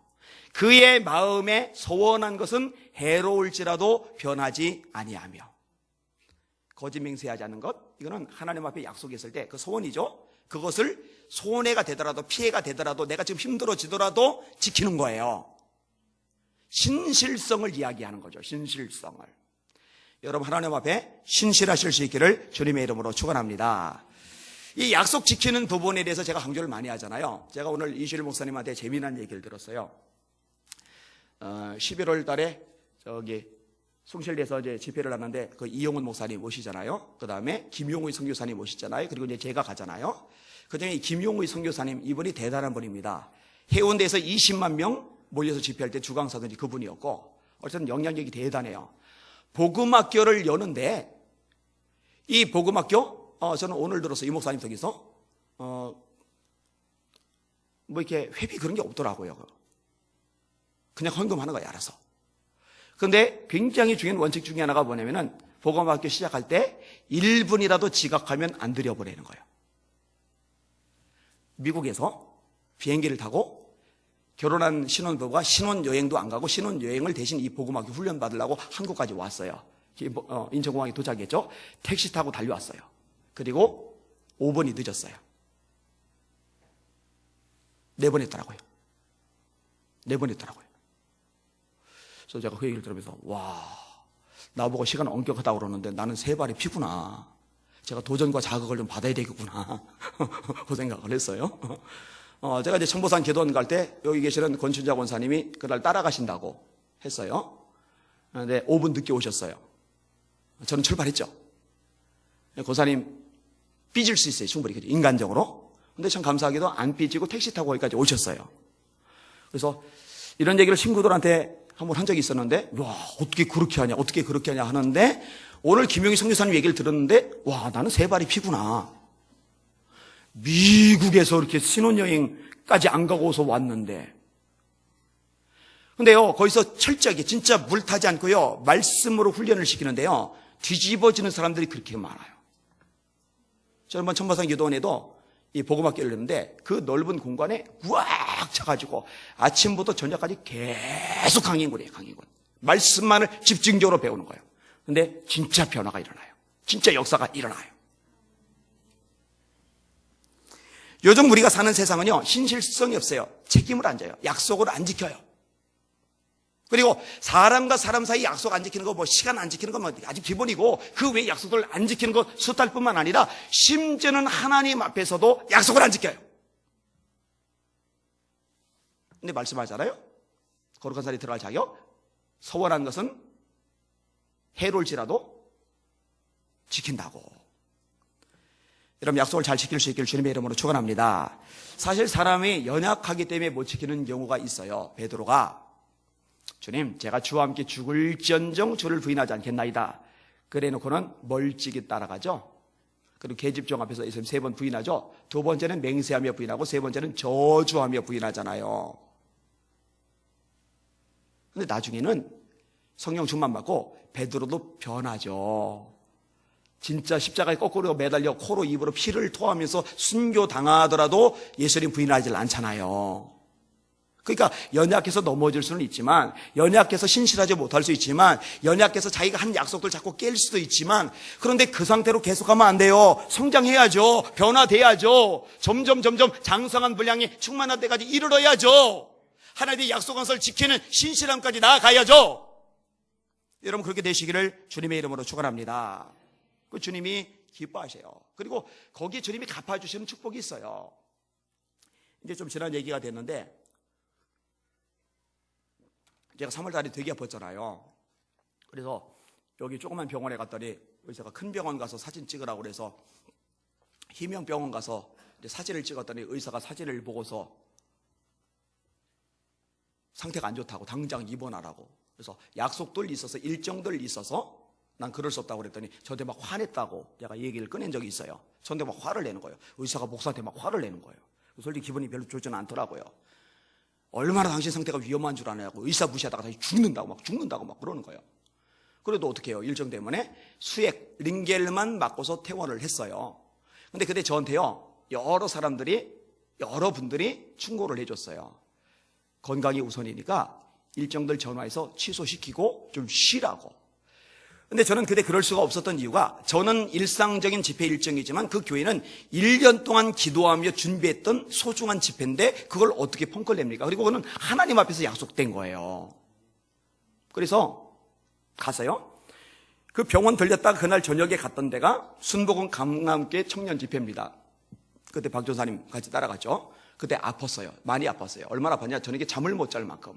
[SPEAKER 1] 그의 마음에 소원한 것은 해로울지라도 변하지 아니하며. 거짓 맹세하지 않는 것, 이거는 하나님 앞에 약속했을 때 그 소원이죠. 그것을 손해가 되더라도 피해가 되더라도 내가 지금 힘들어지더라도 지키는 거예요. 신실성을 이야기하는 거죠. 신실성을. 여러분, 하나님 앞에 신실하실 수 있기를 주님의 이름으로 축원합니다. 이 약속 지키는 부분에 대해서 제가 강조를 많이 하잖아요. 제가 오늘 이슈일 목사님한테 재미난 얘기를 들었어요. 11월 달에 저기 숭실대에서 이제 집회를 하는데 그 이용훈 목사님 오시잖아요. 그 다음에 김용의 선교사님 오시잖아요. 그리고 이제 제가 가잖아요. 그 중에 김용의 선교사님, 이분이 대단한 분입니다. 해운대에서 20만 명 모여서 집회할 때 주강사든지 그분이었고, 어쨌든 영향력이 대단해요. 복음학교를 여는데, 이 복음학교, 저는 오늘 들어서 이 목사님 덕에서 뭐 이렇게 회비 그런 게 없더라고요. 그냥 헌금하는 거야, 알아서. 그런데 굉장히 중요한 원칙 중에 하나가 뭐냐면은, 복음학교 시작할 때 1분이라도 지각하면 안 들여보내는 거예요. 미국에서 비행기를 타고 결혼한 신혼부부가 신혼여행도 안 가고 신혼여행을 대신 이 복음학교 훈련 받으려고 한국까지 왔어요. 인천공항에 도착했죠. 택시 타고 달려왔어요. 그리고 5분이 늦었어요. 4번 했더라고요. 4번 했더라고요. 그래서 제가 그 얘기를 들으면서, 와, 나보고 시간 엄격하다고 그러는데 나는 세 발이 피구나. 제가 도전과 자극을 좀 받아야 되겠구나. 그 생각을 했어요. 제가 이제 청보산 개도원 갈 때 여기 계시는 권춘자 권사님이 그날 따라가신다고 했어요. 그런데 5분 늦게 오셨어요. 저는 출발했죠. 권사님 삐질 수 있어요. 충분히. 인간적으로. 근데 참 감사하게도 안 삐지고 택시 타고 거기까지 오셨어요. 그래서 이런 얘기를 친구들한테 한번 한 적이 있었는데, 와, 어떻게 그렇게 하냐 하는데, 오늘 김용희 선교사님 얘기를 들었는데, 와, 나는 세 발이 피구나. 미국에서 이렇게 신혼여행까지 안 가고서 왔는데. 근데요, 거기서 철저하게 진짜 물 타지 않고요, 말씀으로 훈련을 시키는데요, 뒤집어지는 사람들이 그렇게 많아요. 저는 한번 청보산 기도원에도 이 복음학교를 했는데, 그 넓은 공간에 꽉 차가지고 아침부터 저녁까지 계속 강의군이에요, 강의군. 말씀만을 집중적으로 배우는 거예요. 근데 진짜 변화가 일어나요. 진짜 역사가 일어나요. 요즘 우리가 사는 세상은요, 신실성이 없어요. 책임을 안 져요. 약속을 안 지켜요. 그리고 사람과 사람 사이 약속 안 지키는 거, 뭐 시간 안 지키는 건 아직 기본이고, 그 외에 약속을 안 지키는 것 수탈 뿐만 아니라 심지어는 하나님 앞에서도 약속을 안 지켜요. 근데 말씀하잖아요. 거룩한 산에 들어갈 자격, 서원한 것은 해로울지라도 지킨다고. 여러분, 약속을 잘 지킬 수 있기를 주님의 이름으로 축원합니다. 사실 사람이 연약하기 때문에 못 지키는 경우가 있어요. 베드로가 주님, 제가 주와 함께 죽을지언정 주를 부인하지 않겠나이다. 그래 놓고는 멀찍이 따라가죠. 그리고 계집종 앞에서 예수님 3번 부인하죠. 2번째는 맹세하며 부인하고 3번째는 저주하며 부인하잖아요. 근데 나중에는 성령 충만 받고 베드로도 변하죠. 진짜 십자가에 거꾸로 매달려 코로 입으로 피를 토하면서 순교당하더라도 예수님 부인하지 않잖아요. 그러니까 연약해서 넘어질 수는 있지만, 연약해서 신실하지 못할 수 있지만, 연약해서 자기가 한 약속들 자꾸 깰 수도 있지만, 그런데 그 상태로 계속하면 안 돼요. 성장해야죠. 변화돼야죠. 점점 장성한 분량이 충만한 때까지 이르러야죠. 하나님의 약속한 것을 지키는 신실함까지 나아가야죠. 여러분, 그렇게 되시기를 주님의 이름으로 축원합니다. 그 주님이 기뻐하세요. 그리고 거기에 주님이 갚아주시는 축복이 있어요. 이제 좀 지난 얘기가 됐는데, 제가 3월달에 되게 아팠잖아요. 그래서 여기 조그만 병원에 갔더니 의사가 큰 병원 가서 사진 찍으라고 그래서 희명병원 가서 이제 사진을 찍었더니 의사가 사진을 보고서 상태가 안 좋다고 당장 입원하라고. 그래서 약속들 있어서 일정들 있어서 난 그럴 수 없다고 그랬더니 저한테 막 화냈다고 제가 얘기를 꺼낸 적이 있어요. 저한테 막 화를 내는 거예요. 의사가 목사한테 막 화를 내는 거예요. 솔직히 기분이 별로 좋지는 않더라고요. 얼마나 당신 상태가 위험한 줄 아냐고. 의사 무시하다가 다시 죽는다고 막 그러는 거예요. 그래도 어떻게 해요? 일정 때문에 수액 링겔만 맞고서 퇴원을 했어요. 근데 그때 저한테요, 여러분들이 충고를 해줬어요. 건강이 우선이니까 일정들 전화해서 취소시키고 좀 쉬라고. 근데 저는 그때 그럴 수가 없었던 이유가, 저는 일상적인 집회 일정이지만 그 교회는 1년 동안 기도하며 준비했던 소중한 집회인데 그걸 어떻게 펑크를 냅니까? 그리고 그거는 하나님 앞에서 약속된 거예요. 그래서 갔어요. 그 병원 들렸다가 그날 저녁에 갔던 데가 순복음 강남교회 청년 집회입니다. 그때 박 전사님 같이 따라갔죠. 그때 아팠어요. 많이 아팠어요. 얼마나 아팠냐? 저녁에 잠을 못 잘 만큼.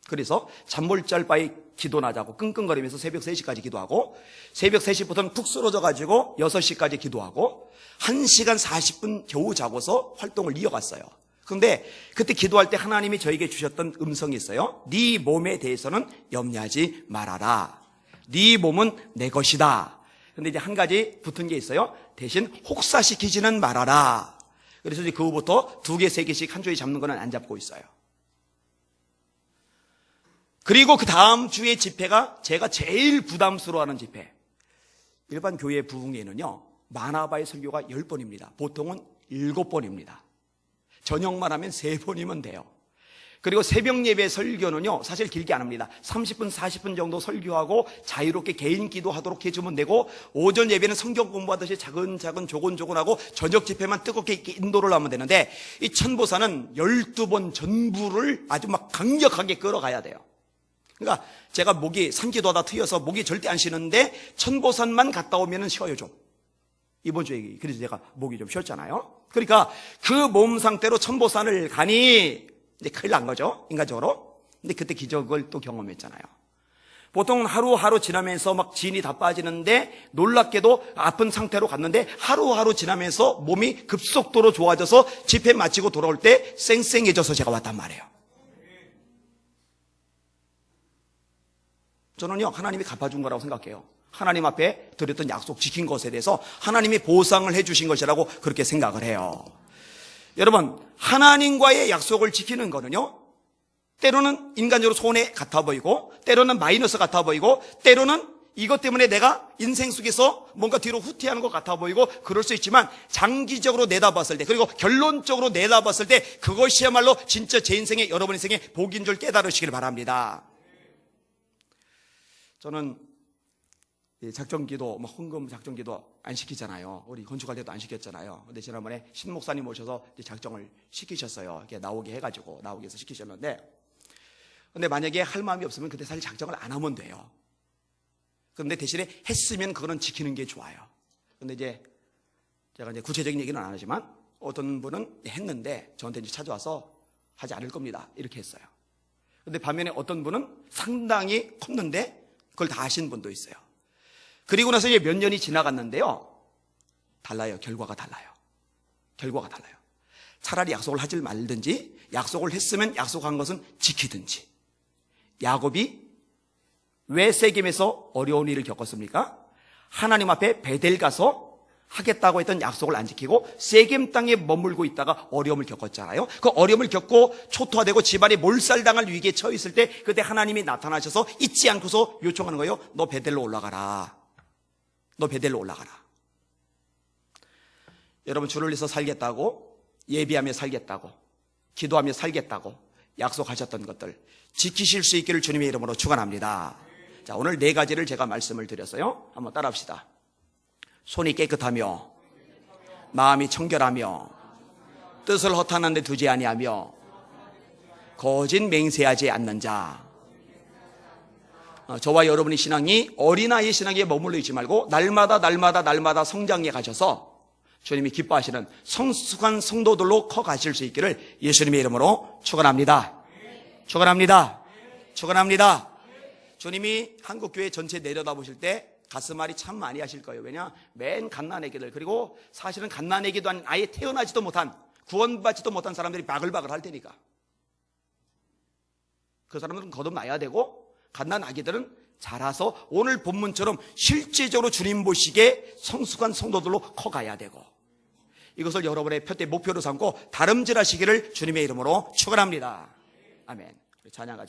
[SPEAKER 1] 그래서 잠 못 잘 바에 기도나자고 끙끙거리면서 새벽 3시까지 기도하고, 새벽 3시부터는 푹 쓰러져가지고 6시까지 기도하고 1시간 40분 겨우 자고서 활동을 이어갔어요. 그런데 그때 기도할 때 하나님이 저에게 주셨던 음성이 있어요. 네 몸에 대해서는 염려하지 말아라. 네 몸은 내 것이다. 그런데 이제 한 가지 붙은 게 있어요. 대신 혹사시키지는 말아라. 그래서 이제 그 후부터 2개, 3개씩 한 주에 잡는 거는 안 잡고 있어요. 그리고 그 다음 주의 집회가 제가 제일 부담스러워하는 집회. 일반 교회 부흥회는요, 마나바의 설교가 10번입니다. 보통은 7번입니다. 저녁만 하면 3번이면 돼요. 그리고 새벽 예배 설교는요, 사실 길게 안 합니다. 30분, 40분 정도 설교하고 자유롭게 개인 기도하도록 해주면 되고, 오전 예배는 성경 공부하듯이 차근차근 조곤조곤하고 저녁 집회만 뜨겁게 인도를 하면 되는데, 이 천보사는 12번 전부를 아주 막 강력하게 끌어가야 돼요. 그러니까 제가 목이 산기도하다 트여서 목이 절대 안 쉬는데 천보산만 갔다 오면 쉬어요 좀. 이번 주에 그래서 제가 목이 좀 쉬었잖아요. 그러니까 그 몸 상태로 천보산을 가니 이제 큰일 난 거죠, 인간적으로. 근데 그때 기적을 또 경험했잖아요. 보통 하루하루 지나면서 막 진이 다 빠지는데, 놀랍게도 아픈 상태로 갔는데 하루하루 지나면서 몸이 급속도로 좋아져서 집회 마치고 돌아올 때 쌩쌩해져서 제가 왔단 말이에요. 저는요, 하나님이 갚아준 거라고 생각해요. 하나님 앞에 드렸던 약속 지킨 것에 대해서 하나님이 보상을 해주신 것이라고 그렇게 생각을 해요. 여러분, 하나님과의 약속을 지키는 거는요, 때로는 인간적으로 손해 같아 보이고, 때로는 마이너스 같아 보이고, 때로는 이것 때문에 내가 인생 속에서 뭔가 뒤로 후퇴하는 것 같아 보이고 그럴 수 있지만, 장기적으로 내다봤을 때, 그리고 결론적으로 내다봤을 때 그것이야말로 진짜 제 인생에, 여러분 인생에 복인 줄 깨달으시길 바랍니다. 저는 작정기도, 헌금 작정기도 안 시키잖아요. 우리 건축할 때도 안 시켰잖아요. 근데 지난번에 신 목사님 오셔서 작정을 시키셨어요. 이렇게 나오게 해가지고, 나오게 해서 시키셨는데, 근데 만약에 할 마음이 없으면 그때 사실 작정을 안 하면 돼요. 그런데 대신에 했으면 그거는 지키는 게 좋아요. 근데 이제 제가 구체적인 얘기는 안 하지만 어떤 분은 했는데 저한테 이제 찾아와서 하지 않을 겁니다. 이렇게 했어요. 근데 반면에 어떤 분은 상당히 컸는데 그걸 다 하신 분도 있어요. 그리고 나서 이제 몇 년이 지나갔는데요. 달라요. 결과가 달라요. 결과가 달라요. 차라리 약속을 하지 말든지 약속을 했으면 약속한 것은 지키든지. 야곱이 왜 세겜에서 어려운 일을 겪었습니까? 하나님 앞에 베델 가서 하겠다고 했던 약속을 안 지키고 세겜 땅에 머물고 있다가 어려움을 겪었잖아요. 그 어려움을 겪고 초토화되고 집안이 몰살당할 위기에 처해 있을 때 그때 하나님이 나타나셔서 잊지 않고서 요청하는 거예요. 너 베델로 올라가라. 너 베델로 올라가라. 여러분, 주를 위해서 살겠다고, 예비하며 살겠다고, 기도하며 살겠다고 약속하셨던 것들 지키실 수 있기를 주님의 이름으로 축원합니다. 자, 오늘 4가지를 제가 말씀을 드렸어요. 한번 따라합시다. 손이 깨끗하며 마음이 청결하며 뜻을 허탄한 데 두지 아니하며 거짓 맹세하지 않는 자. 저와 여러분의 신앙이 어린아이의 신앙에 머물러 있지 말고 날마다 성장해 가셔서 주님이 기뻐하시는 성숙한 성도들로 커가실 수 있기를 예수님의 이름으로 축원합니다. 축원합니다. 축원합니다. 주님이 한국교회 전체 내려다보실 때 가슴앓이 참 많이 하실 거예요. 왜냐? 맨 갓난아기들, 그리고 사실은 갓난아기도 아닌 아예 태어나지도 못한, 구원받지도 못한 사람들이 바글바글 할 테니까 그 사람들은 거듭나야 되고, 갓난아기들은 자라서 오늘 본문처럼 실제적으로 주님 보시기에 성숙한 성도들로 커가야 되고, 이것을 여러분의 표대 목표로 삼고 다름질하시기를 주님의 이름으로 축원합니다. 아멘. 찬양가